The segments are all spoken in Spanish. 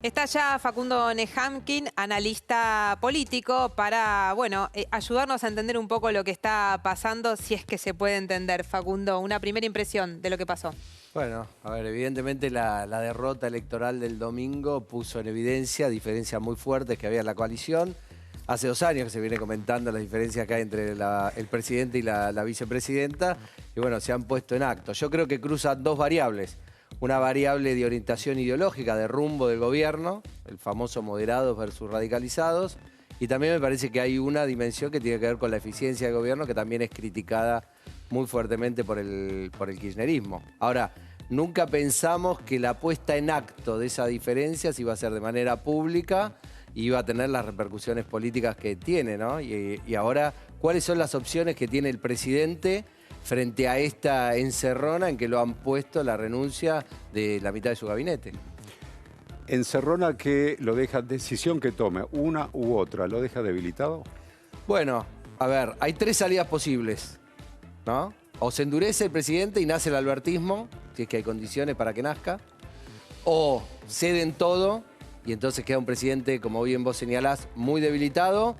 Está ya Facundo Nehamkin, analista político, para, ayudarnos a entender un poco lo que está pasando, si es que se puede entender. Facundo, una primera impresión de lo que pasó. Bueno, a ver, evidentemente la derrota electoral del domingo puso en evidencia diferencias muy fuertes que había en la coalición. Hace 2 años que se viene comentando las diferencias que hay entre el presidente y la vicepresidenta, y bueno, se han puesto en acto. Yo creo que cruzan 2 variables. Una variable de orientación ideológica, de rumbo del gobierno, el famoso moderados versus radicalizados, y también me parece que hay una dimensión que tiene que ver con la eficiencia del gobierno, que también es criticada muy fuertemente por el kirchnerismo. Ahora, nunca pensamos que la puesta en acto de esa diferencia se iba a hacer de manera pública y iba a tener las repercusiones políticas que tiene, ¿no? Y ahora, ¿cuáles son las opciones que tiene el presidente frente a esta encerrona en que lo han puesto la renuncia de la mitad de su gabinete? Encerrona que lo deja, decisión que tome, una u otra, ¿lo deja debilitado? Bueno, a ver, hay 3 salidas posibles, ¿no? O se endurece el presidente y nace el albertismo, si es que hay condiciones para que nazca, o ceden todo y entonces queda un presidente, como bien vos señalás, muy debilitado,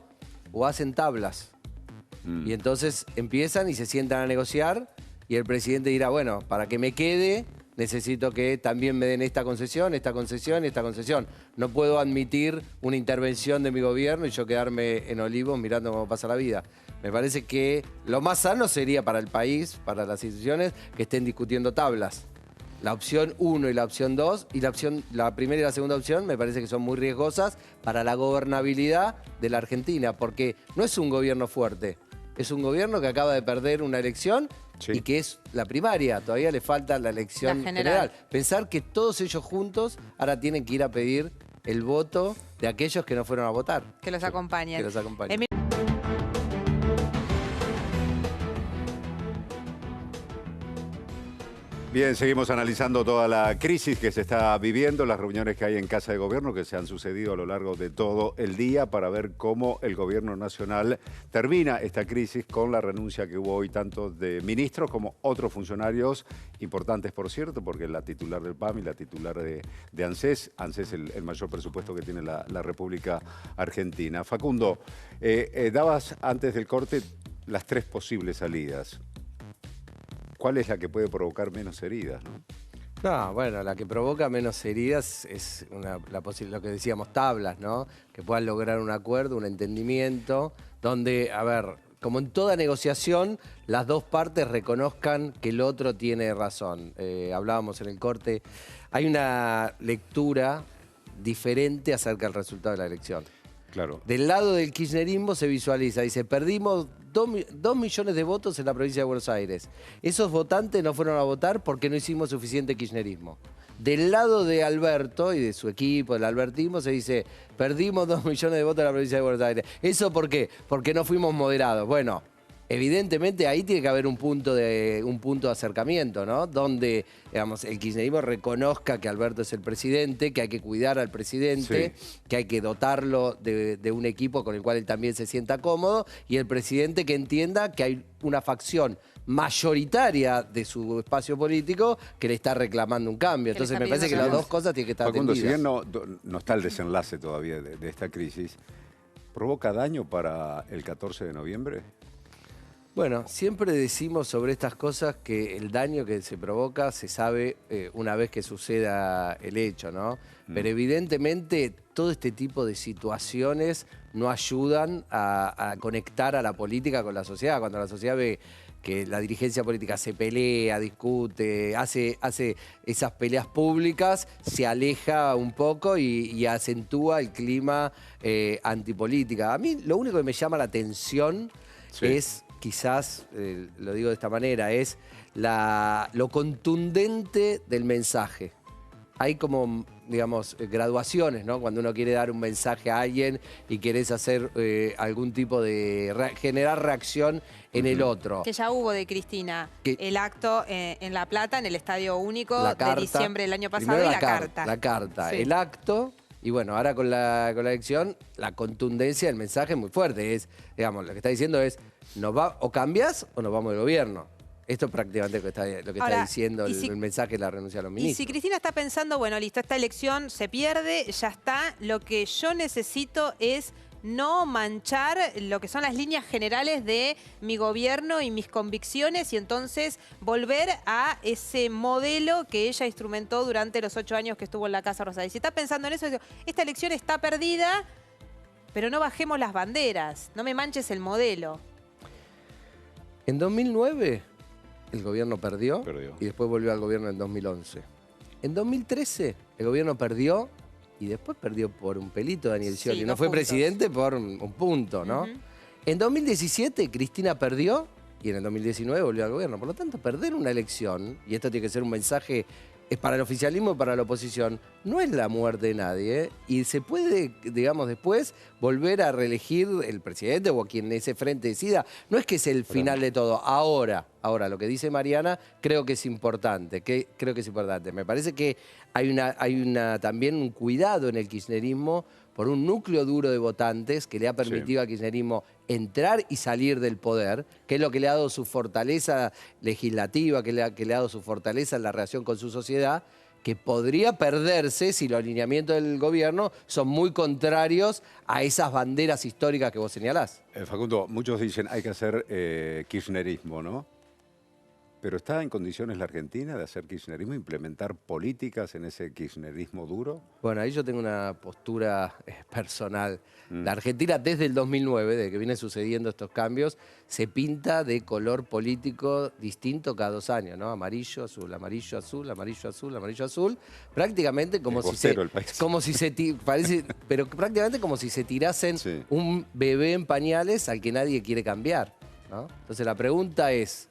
o hacen tablas. Y entonces empiezan y se sientan a negociar y el presidente dirá, bueno, para que me quede necesito que también me den esta concesión, esta concesión y esta concesión. No puedo admitir una intervención de mi gobierno y yo quedarme en Olivos mirando cómo pasa la vida. Me parece que lo más sano sería para el país, para las instituciones, que estén discutiendo tablas. La opción 1 y la opción 2, y la primera y la segunda opción me parece que son muy riesgosas para la gobernabilidad de la Argentina, porque no es un gobierno fuerte. Es un gobierno que acaba de perder una elección y que es la primaria. Todavía le falta la elección general. Pensar que todos ellos juntos ahora tienen que ir a pedir el voto de aquellos que no fueron a votar. Que los acompañen. Que los acompañen. Bien, seguimos analizando toda la crisis que se está viviendo, las reuniones que hay en Casa de Gobierno que se han sucedido a lo largo de todo el día para ver cómo el Gobierno Nacional termina esta crisis con la renuncia que hubo hoy tanto de ministros como otros funcionarios importantes, por cierto, porque la titular del PAMI, la titular de ANSES, el mayor presupuesto que tiene la República Argentina. Facundo, dabas antes del corte las 3 posibles salidas. ¿Cuál es la que puede provocar menos heridas, no? No, bueno, la que provoca menos heridas es lo que decíamos, tablas, ¿no? Que puedan lograr un acuerdo, un entendimiento, donde, a ver, como en toda negociación, las 2 partes reconozcan que el otro tiene razón. Hablábamos en el corte, hay una lectura diferente acerca del resultado de la elección. Claro. Del lado del kirchnerismo se visualiza, dice, perdimos 2 millones de votos en la provincia de Buenos Aires. Esos votantes no fueron a votar porque no hicimos suficiente kirchnerismo. Del lado de Alberto y de su equipo, del albertismo, se dice, perdimos 2 millones de votos en la provincia de Buenos Aires. ¿Eso por qué? Porque no fuimos moderados. Bueno, evidentemente ahí tiene que haber un punto de acercamiento, ¿no? Donde, digamos, el kirchnerismo reconozca que Alberto es el presidente, que hay que cuidar al presidente, que hay que dotarlo de un equipo con el cual él también se sienta cómodo, y el presidente que entienda que hay una facción mayoritaria de su espacio político que le está reclamando un cambio. Entonces me parece que las 2 cosas tienen que estar Facundo, atendidas. si bien no está el desenlace todavía de esta crisis, ¿provoca daño para el 14 de noviembre? Bueno, siempre decimos sobre estas cosas que el daño que se provoca se sabe una vez que suceda el hecho, ¿no? Pero evidentemente todo este tipo de situaciones no ayudan a conectar a la política con la sociedad. Cuando la sociedad ve que la dirigencia política se pelea, discute, hace esas peleas públicas, se aleja un poco y acentúa el clima antipolítica. A mí lo único que me llama la atención es, quizás, lo digo de esta manera, es lo contundente del mensaje. Hay como, digamos, graduaciones, ¿no? Cuando uno quiere dar un mensaje a alguien y querés hacer algún tipo de generar reacción en el otro. Que ya hubo de Cristina, el acto en La Plata, en el Estadio Único de diciembre del año pasado, y la carta. La carta, el acto. Y bueno, ahora con la elección, la contundencia del mensaje es muy fuerte. Es, digamos, lo que está diciendo es, o cambias o nos vamos del gobierno. Esto es prácticamente lo que Ahora, está diciendo y si- el mensaje de la renuncia a los Y ministros. si Cristina está pensando, bueno, listo, esta elección se pierde, ya está, lo que yo necesito es no manchar lo que son las líneas generales de mi gobierno y mis convicciones y entonces volver a ese modelo que ella instrumentó durante los 8 años que estuvo en la Casa Rosada. Y si está pensando en eso, digo, esta elección está perdida, pero no bajemos las banderas, no me manches el modelo. En 2009 el gobierno perdió Perdió. y después volvió al gobierno en 2011. En 2013 el gobierno perdió y después perdió por un pelito Daniel Sí, Scioli. No 2 fue puntos. presidente por un punto, ¿no? Ujú. En 2017 Cristina perdió y en el 2019 volvió al gobierno. Por lo tanto, perder una elección, y esto tiene que ser un mensaje es para el oficialismo y para la oposición, no es la muerte de nadie, ¿eh? Y se puede, digamos, después volver a reelegir el presidente o a quien ese frente decida. No es que es el final de todo. Ahora, lo que dice Mariana, creo que es importante. Me parece que hay también un cuidado en el kirchnerismo por un núcleo duro de votantes que le ha permitido al kirchnerismo entrar y salir del poder, que es lo que le ha dado su fortaleza legislativa, que le ha dado su fortaleza en la relación con su sociedad, que podría perderse si los alineamientos del gobierno son muy contrarios a esas banderas históricas que vos señalás. Facundo, muchos dicen hay que hacer kirchnerismo, ¿no? ¿Pero está en condiciones la Argentina de hacer kirchnerismo, implementar políticas en ese kirchnerismo duro? Bueno, ahí yo tengo una postura personal. La Argentina desde el 2009, desde que vienen sucediendo estos cambios, se pinta de color político distinto cada 2 años, ¿no? Amarillo, azul, amarillo, azul, amarillo, azul, amarillo, azul. Prácticamente como pero prácticamente como si se tirasen un bebé en pañales al que nadie quiere cambiar, ¿no? Entonces la pregunta es,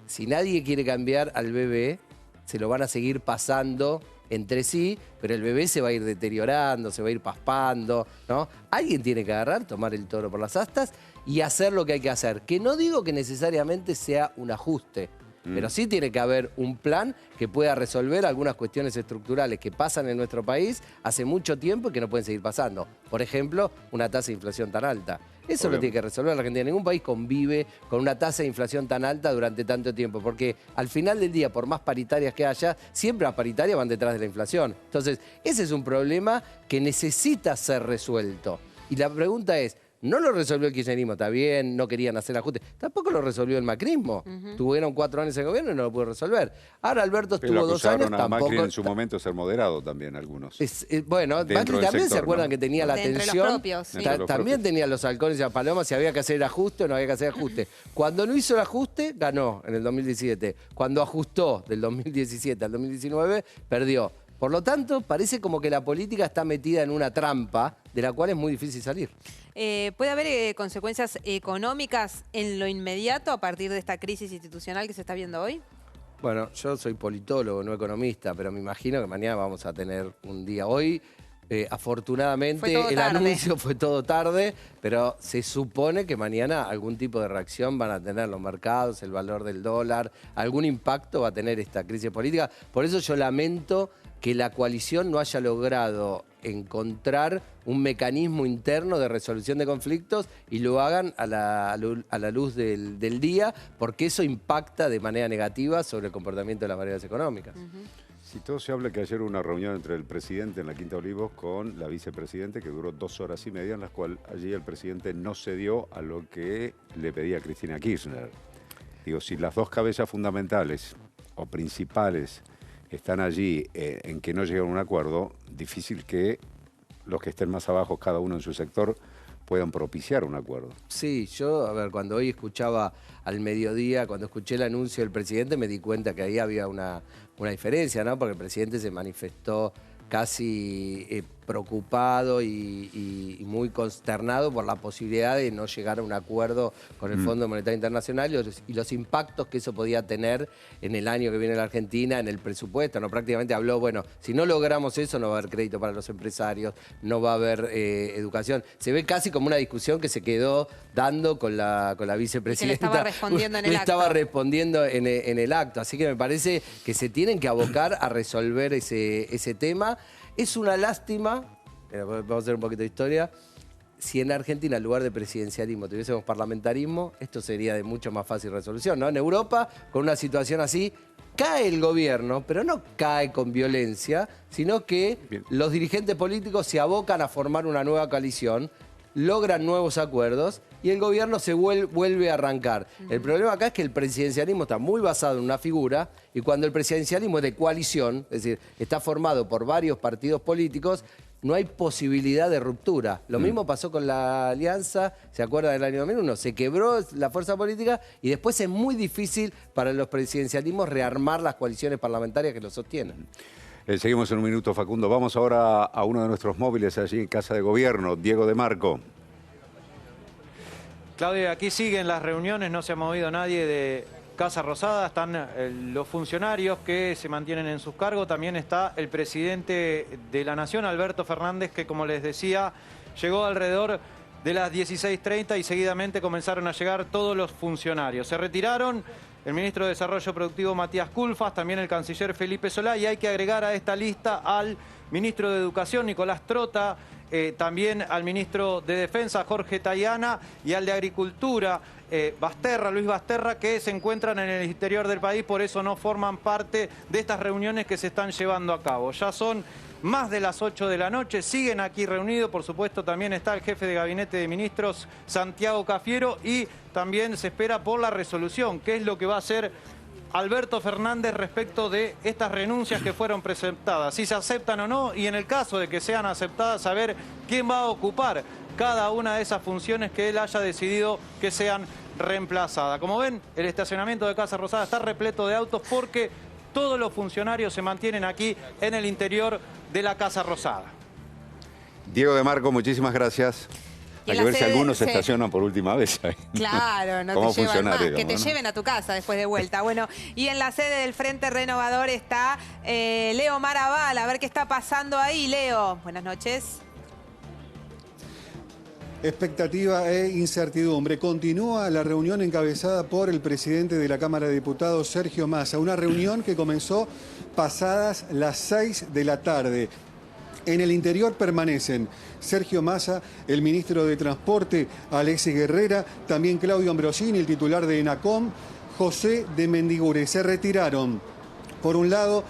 si nadie quiere cambiar al bebé, se lo van a seguir pasando entre sí, pero el bebé se va a ir deteriorando, se va a ir paspando, ¿no? Alguien tiene que agarrar, tomar el toro por las astas y hacer lo que hay que hacer. Que no digo que necesariamente sea un ajuste, pero sí tiene que haber un plan que pueda resolver algunas cuestiones estructurales que pasan en nuestro país hace mucho tiempo y que no pueden seguir pasando. Por ejemplo, una tasa de inflación tan alta. Eso lo tiene que resolver la Argentina. Ningún país convive con una tasa de inflación tan alta durante tanto tiempo, porque al final del día, por más paritarias que haya, siempre las paritarias van detrás de la inflación. Entonces, ese es un problema que necesita ser resuelto. Y la pregunta es, no lo resolvió el kirchnerismo, está bien, no querían hacer ajustes. Tampoco lo resolvió el macrismo. Tuvieron 4 años en gobierno y no lo pudo resolver. Ahora Alberto estuvo 2 años, a tampoco... Macri en su momento ser moderado también algunos. Bueno, Macri también sector, se acuerdan, ¿no?, que tenía la Entre los tensión. propios, sí. También tenía los halcones y las palomas, si había que hacer ajuste o no había que hacer ajuste. Cuando no hizo el ajuste, ganó en el 2017. Cuando ajustó del 2017 al 2019, perdió. Por lo tanto, parece como que la política está metida en una trampa de la cual es muy difícil salir. ¿Puede haber consecuencias económicas en lo inmediato a partir de esta crisis institucional que se está viendo hoy? Bueno, yo soy politólogo, no economista, pero me imagino que mañana vamos a tener un día. Hoy, afortunadamente, el anuncio fue todo tarde, pero se supone que mañana algún tipo de reacción van a tener los mercados, el valor del dólar, algún impacto va a tener esta crisis política. Por eso yo lamento que la coalición no haya logrado encontrar un mecanismo interno de resolución de conflictos y lo hagan a la luz del día, porque eso impacta de manera negativa sobre el comportamiento de las variables económicas. Si todo se habla que ayer hubo una reunión entre el presidente en la Quinta Olivos con la vicepresidenta que duró 2 horas y media, en las cuales allí el presidente no cedió a lo que le pedía Cristina Kirchner. Digo, si las 2 cabezas fundamentales o principales están allí en que no llegan a un acuerdo, difícil que los que estén más abajo, cada uno en su sector, puedan propiciar un acuerdo. Sí, yo, a ver, cuando hoy escuchaba al mediodía, cuando escuché el anuncio del presidente, me di cuenta que ahí había una diferencia, ¿no? Porque el presidente se manifestó casi preocupado y muy consternado por la posibilidad de no llegar a un acuerdo con el Fondo Monetario Internacional y los impactos que eso podía tener en el año que viene en la Argentina, en el presupuesto, ¿no? Prácticamente habló, bueno, si no logramos eso no va a haber crédito para los empresarios, no va a haber educación. Se ve casi como una discusión que se quedó dando con la vicepresidenta. Que le estaba respondiendo en el acto. Estaba respondiendo en el acto, así que me parece que se tienen que abocar a resolver ese tema. Es una lástima, vamos a hacer un poquito de historia, si en Argentina, en lugar de presidencialismo, tuviésemos parlamentarismo, esto sería de mucho más fácil resolución, ¿no? En Europa, con una situación así, cae el gobierno, pero no cae con violencia, sino que los dirigentes políticos se abocan a formar una nueva coalición, logran nuevos acuerdos y el gobierno se vuelve a arrancar. El problema acá es que el presidencialismo está muy basado en una figura y cuando el presidencialismo es de coalición, es decir, está formado por varios partidos políticos, no hay posibilidad de ruptura. Lo mismo pasó con la alianza, ¿se acuerdan del año 2001? Se quebró la fuerza política y después es muy difícil para los presidencialismos rearmar las coaliciones parlamentarias que lo sostienen. Seguimos en un minuto, Facundo. Vamos ahora a uno de nuestros móviles allí en Casa de Gobierno, Diego de Marco. Claudia, aquí siguen las reuniones, no se ha movido nadie de Casa Rosada, están los funcionarios que se mantienen en sus cargos, también está el presidente de la Nación, Alberto Fernández, que como les decía, llegó alrededor de las 16:30 y seguidamente comenzaron a llegar todos los funcionarios. Se retiraron el ministro de Desarrollo Productivo Matías Culfas, también el canciller Felipe Solá, y hay que agregar a esta lista al ministro de Educación, Nicolás Trota, también al ministro de Defensa, Jorge Tayana, y al de Agricultura, Luis Basterra, que se encuentran en el interior del país, por eso no forman parte de estas reuniones que se están llevando a cabo. Ya son más de las 8 de la noche, siguen aquí reunidos, por supuesto también está el jefe de gabinete de ministros, Santiago Cafiero, y también se espera por la resolución, que es lo que va a hacer Alberto Fernández respecto de estas renuncias que fueron presentadas, si se aceptan o no, y en el caso de que sean aceptadas, saber quién va a ocupar cada una de esas funciones que él haya decidido que sean reemplazadas. Como ven, el estacionamiento de Casa Rosada está repleto de autos porque todos los funcionarios se mantienen aquí en el interior de la Casa Rosada. Diego de Marco, muchísimas gracias. Hay que ver si algunos se estacionan por última vez ahí. Claro, no Como te llevan más, funcionario, que te ¿no? lleven a tu casa después de vuelta. Bueno, y en la sede del Frente Renovador está Leo Maraval. A ver qué está pasando ahí, Leo. Buenas noches. Expectativa e incertidumbre. Continúa la reunión encabezada por el presidente de la Cámara de Diputados, Sergio Massa. Una reunión que comenzó pasadas las 6 de la tarde. En el interior permanecen Sergio Massa, el ministro de Transporte, Alexis Guerrera, también Claudio Ambrosini, el titular de ENACOM, José de Mendigure. Se retiraron, por un lado,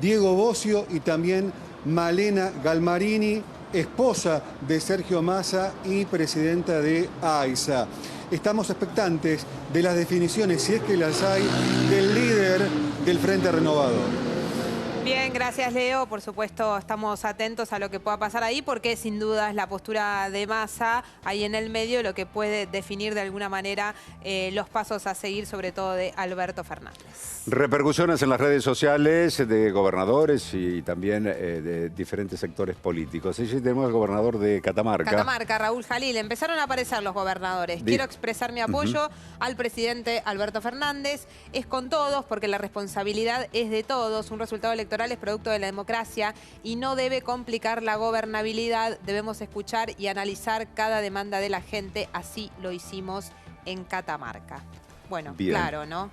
Diego Bocio y también Malena Galmarini, esposa de Sergio Massa y presidenta de AISA. Estamos expectantes de las definiciones, si es que las hay, del líder del Frente Renovador. Bien, gracias Leo. Por supuesto estamos atentos a lo que pueda pasar ahí porque sin duda es la postura de Massa ahí en el medio lo que puede definir de alguna manera los pasos a seguir, sobre todo de Alberto Fernández. Repercusiones en las redes sociales de gobernadores y también de diferentes sectores políticos. Allí tenemos al gobernador de Catamarca. Catamarca, Raúl Jalil. Empezaron a aparecer los gobernadores. Quiero expresar mi apoyo al presidente Alberto Fernández. Es con todos porque la responsabilidad es de todos. Un resultado electoral es producto de la democracia y no debe complicar la gobernabilidad. Debemos escuchar y analizar cada demanda de la gente. Así lo hicimos en Catamarca. Bueno, bien. Claro, ¿no?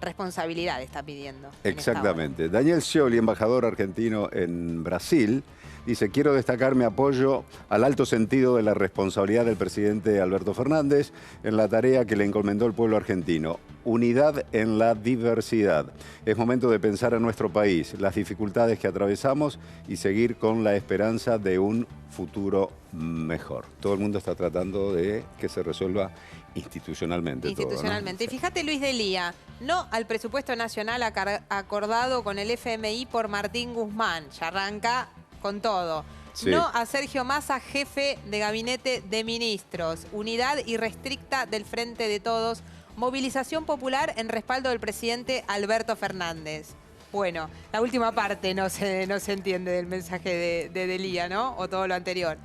Responsabilidad está pidiendo. Exactamente. Daniel Scioli, embajador argentino en Brasil, dice: quiero destacar mi apoyo al alto sentido de la responsabilidad del presidente Alberto Fernández en la tarea que le encomendó el pueblo argentino. Unidad en la diversidad. Es momento de pensar en nuestro país, las dificultades que atravesamos y seguir con la esperanza de un futuro mejor. Todo el mundo está tratando de que se resuelva institucionalmente. Institucionalmente. Todo, ¿no? Y fíjate, Luis Delía, no al presupuesto nacional acordado con el FMI por Martín Guzmán. Ya arranca con todo. Sí. No a Sergio Massa, jefe de gabinete de ministros. Unidad irrestricta del Frente de Todos. Movilización popular en respaldo del presidente Alberto Fernández. Bueno, la última parte no se entiende del mensaje de Delía, ¿no? O todo lo anterior.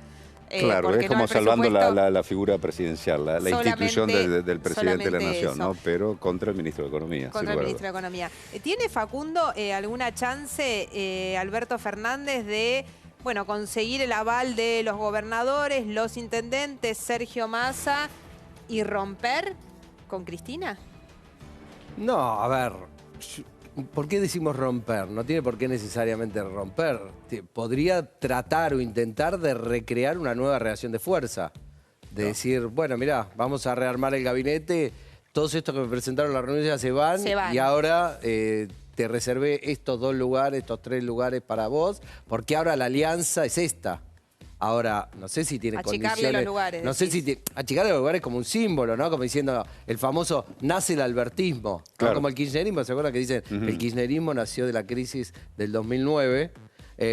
Claro, es como salvando la figura presidencial, la institución del presidente de la Nación, ¿no? Pero contra el ministro de Economía. Contra el ministro de Economía. ¿Tiene, Facundo, alguna chance Alberto Fernández de conseguir el aval de los gobernadores, los intendentes, Sergio Massa y romper con Cristina? No, a ver, ¿por qué decimos romper? No tiene por qué necesariamente romper. Podría tratar o intentar de recrear una nueva relación de fuerza. De decir, bueno, mirá, vamos a rearmar el gabinete, todos estos que me presentaron en la reunión ya se van. Y ahora te reservé estos 2 lugares, estos 3 lugares para vos, porque ahora la alianza es esta. Ahora, no sé si tiene achicarle condiciones. los lugares. No sé si achicarle los lugares como un símbolo, ¿no? Como diciendo el famoso nace el albertismo. Claro. ¿No? Como el kirchnerismo, ¿se acuerdan que dicen? El kirchnerismo nació de la crisis del 2009.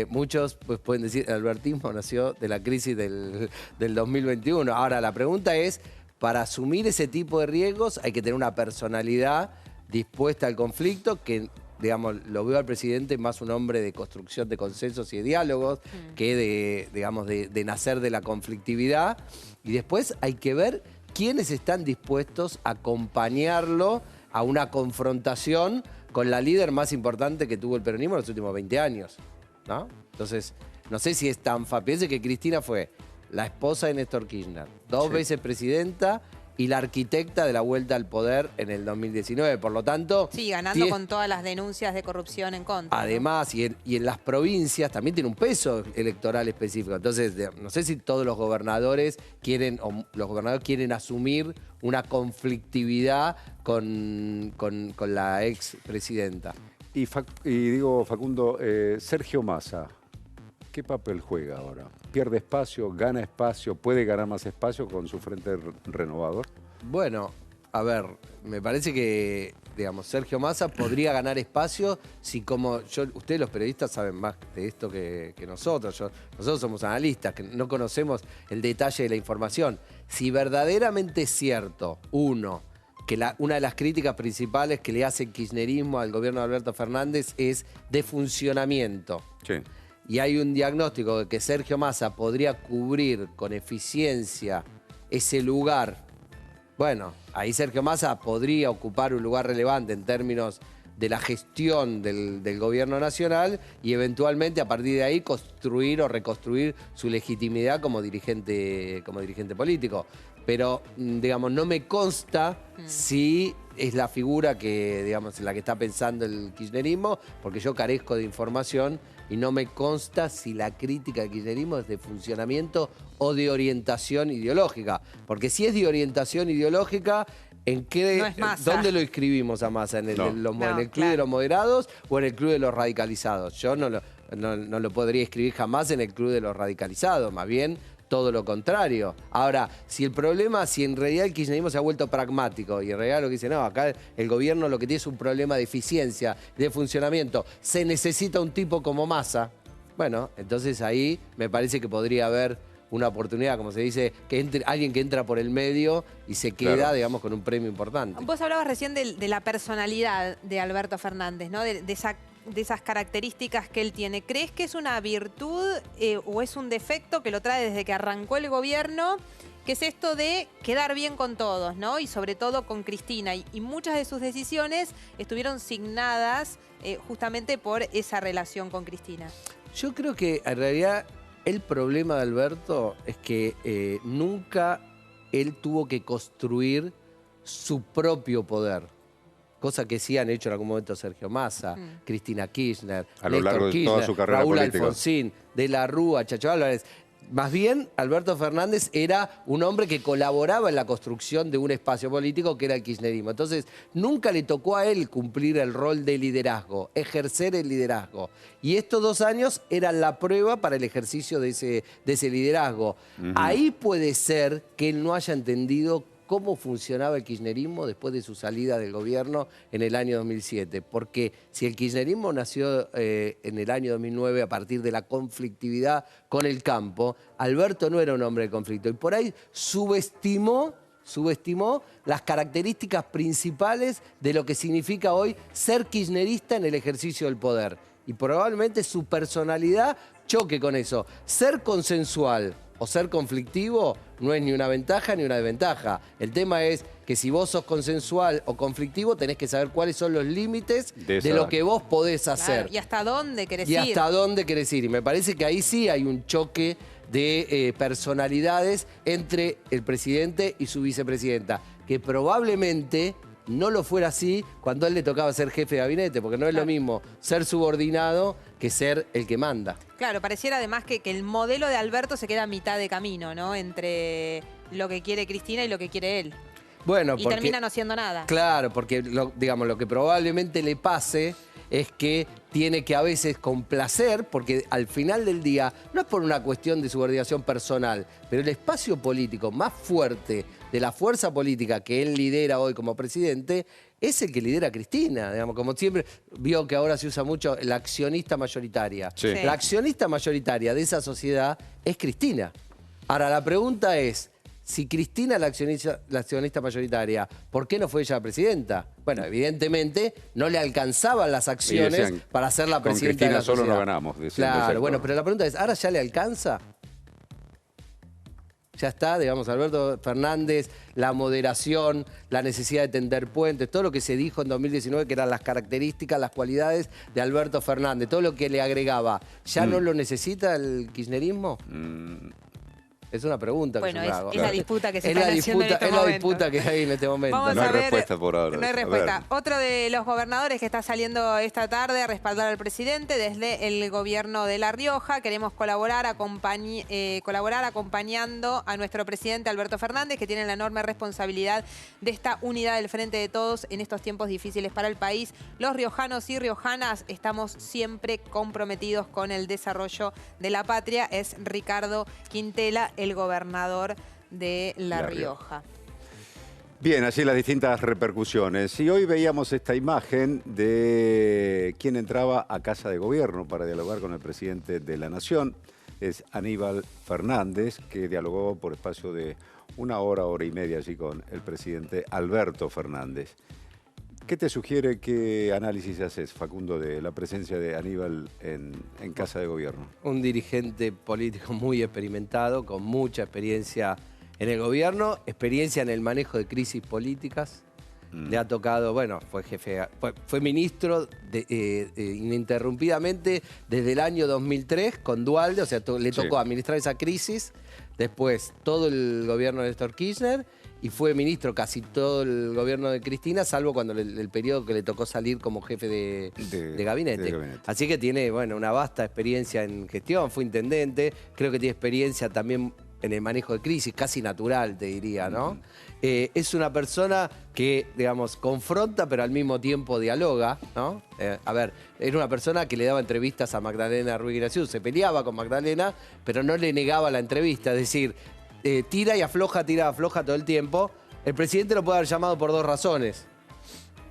Muchos pues, pueden decir el albertismo nació de la crisis del 2021. Ahora, la pregunta es, para asumir ese tipo de riesgos hay que tener una personalidad dispuesta al conflicto que... Digamos, lo veo al presidente más un hombre de construcción de consensos y de diálogos que de nacer de la conflictividad. Y después hay que ver quiénes están dispuestos a acompañarlo a una confrontación con la líder más importante que tuvo el peronismo en los últimos 20 años, ¿no? Entonces, no sé si es tan fácil. Piense que Cristina fue la esposa de Néstor Kirchner, 2 veces presidenta y la arquitecta de la vuelta al poder en el 2019. Por lo tanto... Sí, ganando con todas las denuncias de corrupción en contra. Además, ¿no? y en las provincias también tiene un peso electoral específico. Entonces, no sé si todos los gobernadores quieren, o los gobernadores quieren asumir una conflictividad con la expresidenta. Y digo, Facundo, Sergio Massa, ¿qué papel juega ahora? ¿Pierde espacio, gana espacio, puede ganar más espacio con su frente renovador? Bueno, a ver, me parece que, digamos, Sergio Massa podría ganar espacio si ustedes los periodistas saben más de esto que nosotros. Nosotros somos analistas, que no conocemos el detalle de la información. Si verdaderamente es cierto, que una de las críticas principales que le hace el kirchnerismo al gobierno de Alberto Fernández es de funcionamiento. Sí. Y hay un diagnóstico de que Sergio Massa podría cubrir con eficiencia ese lugar. Bueno, ahí Sergio Massa podría ocupar un lugar relevante en términos de la gestión del gobierno nacional y eventualmente a partir de ahí construir o reconstruir su legitimidad como dirigente político. Pero, digamos, no me consta si es la figura que, digamos, en la que está pensando el kirchnerismo, porque yo carezco de información y no me consta si la crítica del kirchnerismo es de funcionamiento o de orientación ideológica. Porque si es de orientación ideológica, ¿dónde lo inscribimos a Massa? ¿En el club de los moderados o en el club de los radicalizados? Yo no lo podría escribir jamás en el club de los radicalizados, más bien todo lo contrario. Ahora, si en realidad el kirchnerismo se ha vuelto pragmático y en realidad lo que dice, no, acá el gobierno lo que tiene es un problema de eficiencia, de funcionamiento, se necesita un tipo como Massa, bueno, entonces ahí me parece que podría haber una oportunidad, como se dice, que entre alguien que entra por el medio y se queda, digamos, con un premio importante. Vos hablabas recién de la personalidad de Alberto Fernández, ¿no? De esas características que él tiene. ¿Crees que es una virtud o es un defecto que lo trae desde que arrancó el gobierno? Que es esto de quedar bien con todos, ¿no? Y sobre todo con Cristina. Y muchas de sus decisiones estuvieron signadas justamente por esa relación con Cristina. Yo creo que en realidad el problema de Alberto es que nunca él tuvo que construir su propio poder. Cosa que sí han hecho en algún momento Sergio Massa, Cristina Kirchner, a lo largo de toda su carrera Raúl política. Alfonsín, De la Rúa, Chacho Álvarez. Más bien, Alberto Fernández era un hombre que colaboraba en la construcción de un espacio político que era el kirchnerismo. Entonces, nunca le tocó a él cumplir el rol de liderazgo, ejercer el liderazgo. Y estos 2 años eran la prueba para el ejercicio de ese liderazgo. Ahí puede ser que él no haya entendido cómo funcionaba el kirchnerismo después de su salida del gobierno en el año 2007. Porque si el kirchnerismo nació en el año 2009 a partir de la conflictividad con el campo, Alberto no era un hombre de conflicto. Y por ahí subestimó las características principales de lo que significa hoy ser kirchnerista en el ejercicio del poder. Y probablemente su personalidad choque con eso. Ser consensual o ser conflictivo no es ni una ventaja ni una desventaja. El tema es que si vos sos consensual o conflictivo, tenés que saber cuáles son los límites de lo que vos podés hacer. Claro, y hasta dónde querés ir. Y hasta dónde querés ir. Y me parece que ahí sí hay un choque de personalidades entre el presidente y su vicepresidenta, que probablemente no lo fuera así cuando a él le tocaba ser jefe de gabinete, porque no es lo mismo ser subordinado que ser el que manda. Claro, pareciera además que el modelo de Alberto se queda a mitad de camino, ¿no? Entre lo que quiere Cristina y lo que quiere él. Bueno, Y porque, termina no siendo nada. claro, porque digamos, lo que probablemente le pase es que tiene que a veces complacer, porque al final del día no es por una cuestión de subordinación personal, pero el espacio político más fuerte de la fuerza política que él lidera hoy como presidente es el que lidera a Cristina. Digamos, como siempre, vio que ahora se usa mucho la accionista mayoritaria. Sí. Sí. La accionista mayoritaria de esa sociedad es Cristina. Ahora, la pregunta es, si Cristina es la accionista mayoritaria, ¿por qué no fue ella la presidenta? Bueno, evidentemente no le alcanzaban las acciones decían, para ser la con presidenta de la Cristina solo sociedad. no ganamos, decían los Claro, sectores. bueno, pero la pregunta es, ¿ahora ya le alcanza? Ya está, digamos, Alberto Fernández, la moderación, la necesidad de tender puentes, todo lo que se dijo en 2019 que eran las características, las cualidades de Alberto Fernández, todo lo que le agregaba, ¿ya no lo necesita el kirchnerismo? Es una pregunta Bueno, que yo me hago. es la disputa que se Es está la haciendo en disputa, estos es la momentos. disputa que hay en este momento. Vamos No a hay ver, respuesta por ahora. No hay A ver. respuesta. Otro de los gobernadores que está saliendo esta tarde a respaldar al presidente desde el gobierno de La Rioja. Queremos colaborar acompañando a nuestro presidente Alberto Fernández, que tiene la enorme responsabilidad de esta unidad del Frente de Todos en estos tiempos difíciles para el país. Los riojanos y riojanas estamos siempre comprometidos con el desarrollo de la patria. Es Ricardo Quintela, el gobernador de La Rioja. Bien, así las distintas repercusiones. Y hoy veíamos esta imagen de quien entraba a Casa de Gobierno para dialogar con el presidente de la Nación. Es Aníbal Fernández, que dialogó por espacio de una hora y media allí con el presidente Alberto Fernández. ¿Qué te sugiere, qué análisis haces, Facundo, de la presencia de Aníbal en Casa de Gobierno? Un dirigente político muy experimentado, con mucha experiencia en el gobierno, experiencia en el manejo de crisis políticas. Le ha tocado, bueno, fue ministro ininterrumpidamente desde el año 2003 con Duhalde, o sea, le tocó administrar esa crisis. Después todo el gobierno de Néstor Kirchner y fue ministro casi todo el gobierno de Cristina, salvo cuando el periodo que le tocó salir como jefe de gabinete. Así que tiene, bueno, una vasta experiencia en gestión, fue intendente, creo que tiene experiencia también en el manejo de crisis, casi natural, te diría, ¿no? Es una persona que, digamos, confronta, pero al mismo tiempo dialoga, ¿no? A ver, era una persona que le daba entrevistas a Magdalena Ruiz Graciú, se peleaba con Magdalena, pero no le negaba la entrevista, es decir, tira y afloja todo el tiempo. El presidente lo puede haber llamado por dos razones.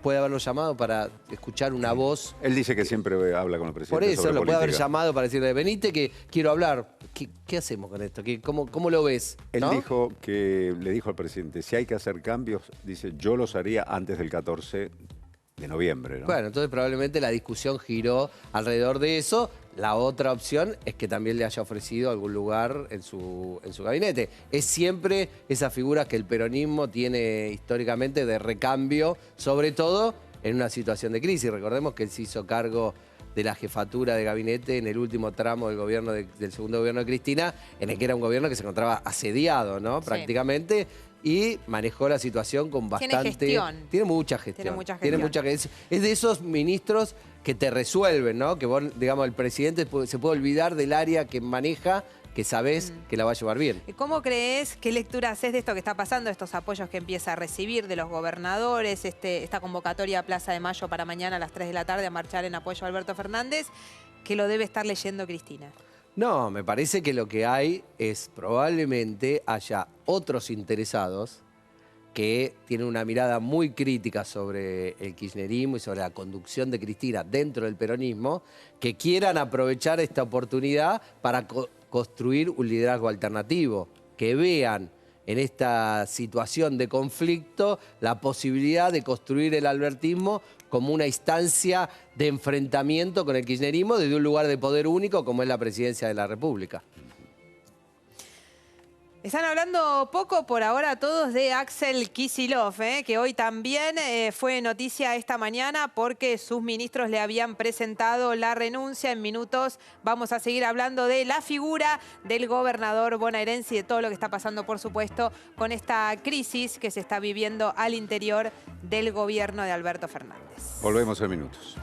Puede haberlo llamado para escuchar una voz. Él dice que siempre habla con el presidente. Por eso sobre lo puede haber política. llamado para decirle, venite que quiero hablar. ¿Qué hacemos con esto? ¿Cómo lo ves? Él ¿No? dijo que le dijo al presidente, si hay que hacer cambios, dice, yo los haría antes del 14 de noviembre, ¿no? Bueno, entonces probablemente la discusión giró alrededor de eso. La otra opción es que también le haya ofrecido algún lugar en su gabinete. Es siempre esa figura que el peronismo tiene históricamente de recambio, sobre todo en una situación de crisis. Recordemos que él se hizo cargo de la jefatura de gabinete en el último tramo del gobierno del segundo gobierno de Cristina, en el que era un gobierno que se encontraba asediado, ¿no? Sí. Prácticamente. Y manejó la situación con bastante... gestión. Tiene mucha gestión. Tiene mucha Es de esos ministros que te resuelven, ¿no? Que vos, digamos, el presidente se puede olvidar del área que maneja, que sabés que la va a llevar bien. ¿Cómo crees, qué lectura haces de esto que está pasando, estos apoyos que empieza a recibir de los gobernadores, esta convocatoria a Plaza de Mayo para mañana a las 3 de la tarde a marchar en apoyo a Alberto Fernández, que lo debe estar leyendo Cristina? No, me parece que lo que hay es probablemente haya otros interesados que tienen una mirada muy crítica sobre el kirchnerismo y sobre la conducción de Cristina dentro del peronismo, que quieran aprovechar esta oportunidad para construir un liderazgo alternativo, que vean en esta situación de conflicto la posibilidad de construir el albertismo como una instancia de enfrentamiento con el kirchnerismo desde un lugar de poder único como es la presidencia de la República. Están hablando poco por ahora todos de Axel Kicillof, que hoy también fue noticia esta mañana porque sus ministros le habían presentado la renuncia. En minutos vamos a seguir hablando de la figura del gobernador bonaerense y de todo lo que está pasando, por supuesto, con esta crisis que se está viviendo al interior del gobierno de Alberto Fernández. Volvemos en minutos.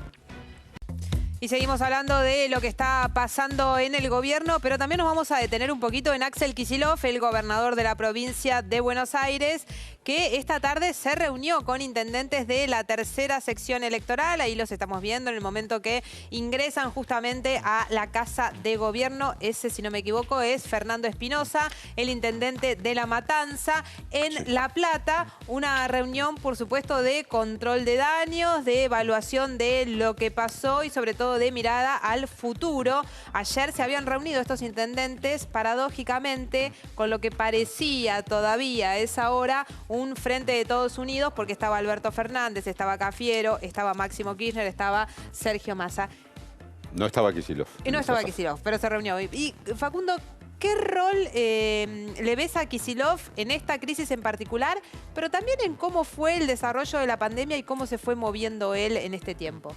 Y seguimos hablando de lo que está pasando en el gobierno, pero también nos vamos a detener un poquito en Axel Kicillof, el gobernador de la provincia de Buenos Aires, que esta tarde se reunió con intendentes de la tercera sección electoral. Ahí los estamos viendo en el momento que ingresan justamente a la Casa de Gobierno. Ese, si no me equivoco, es Fernando Espinosa, el intendente de La Matanza. En La Plata, una reunión, por supuesto, de control de daños, de evaluación de lo que pasó y sobre todo de mirada al futuro. Ayer se habían reunido estos intendentes, paradójicamente, con lo que parecía todavía a esa hora un frente de todos unidos, porque estaba Alberto Fernández, estaba Cafiero, estaba Máximo Kirchner, estaba Sergio Massa. No estaba Kicillof. Y no estaba Kicillof, pero se reunió. Y Facundo, ¿qué rol le ves a Kicillof en esta crisis en particular, pero también en cómo fue el desarrollo de la pandemia y cómo se fue moviendo él en este tiempo?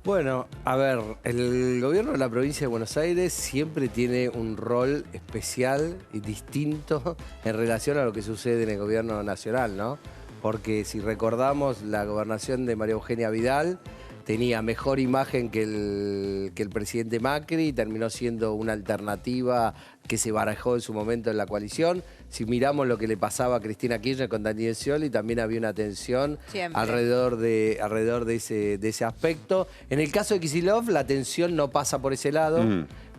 Bueno, a ver, el gobierno de la provincia de Buenos Aires siempre tiene un rol especial y distinto en relación a lo que sucede en el gobierno nacional, ¿no? Porque si recordamos, la gobernación de María Eugenia Vidal tenía mejor imagen que el presidente Macri y terminó siendo una alternativa que se barajó en su momento en la coalición. Si miramos lo que le pasaba a Cristina Kirchner con Daniel Scioli, también había una tensión alrededor de ese aspecto. En el caso de Kicillof, la tensión no pasa por ese lado,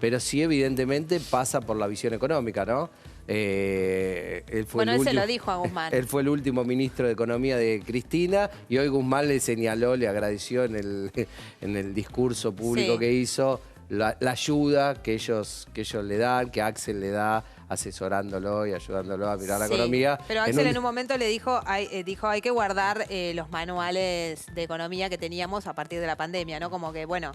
pero sí evidentemente pasa por la visión económica, ¿no? Él se lo dijo a Guzmán. Él fue el último ministro de Economía de Cristina y hoy Guzmán le señaló, le agradeció en el discurso público que hizo la ayuda que ellos le dan, que Axel le da, asesorándolo y ayudándolo a mirar la economía. Pero Axel en un momento le dijo hay que guardar los manuales de economía que teníamos a partir de la pandemia, ¿no? Como que, bueno,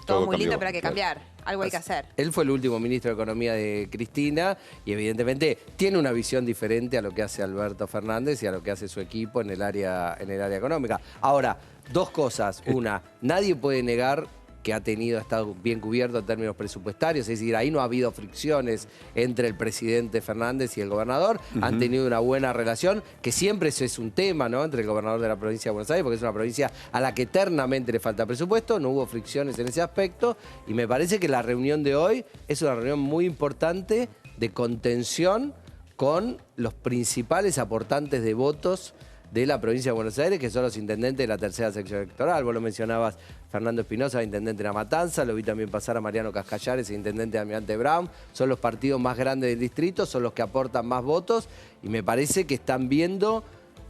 todo muy lindo, pero hay que cambiar. Algo hay que hacer. Él fue el último ministro de Economía de Cristina y evidentemente tiene una visión diferente a lo que hace Alberto Fernández y a lo que hace su equipo en el área económica. Ahora, dos cosas. Una, nadie puede negar que ha estado bien cubierto en términos presupuestarios, es decir, ahí no ha habido fricciones entre el presidente Fernández y el gobernador, han tenido una buena relación, que siempre eso es un tema, ¿no?, entre el gobernador de la provincia de Buenos Aires, porque es una provincia a la que eternamente le falta presupuesto, no hubo fricciones en ese aspecto, y me parece que la reunión de hoy es una reunión muy importante de contención con los principales aportantes de votos de la provincia de Buenos Aires, que son los intendentes de la tercera sección electoral. Vos lo mencionabas, Fernando Espinosa, intendente de La Matanza, lo vi también pasar a Mariano Cascallares, intendente de Almirante Brown. Son los partidos más grandes del distrito, son los que aportan más votos y me parece que están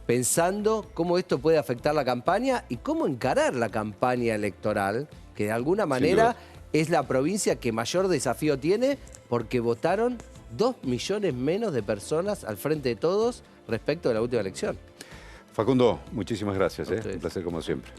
pensando cómo esto puede afectar la campaña y cómo encarar la campaña electoral, que de alguna manera es la provincia que mayor desafío tiene porque votaron 2 millones menos de personas al frente de todos respecto de la última elección. Facundo, muchísimas gracias. Un placer como siempre.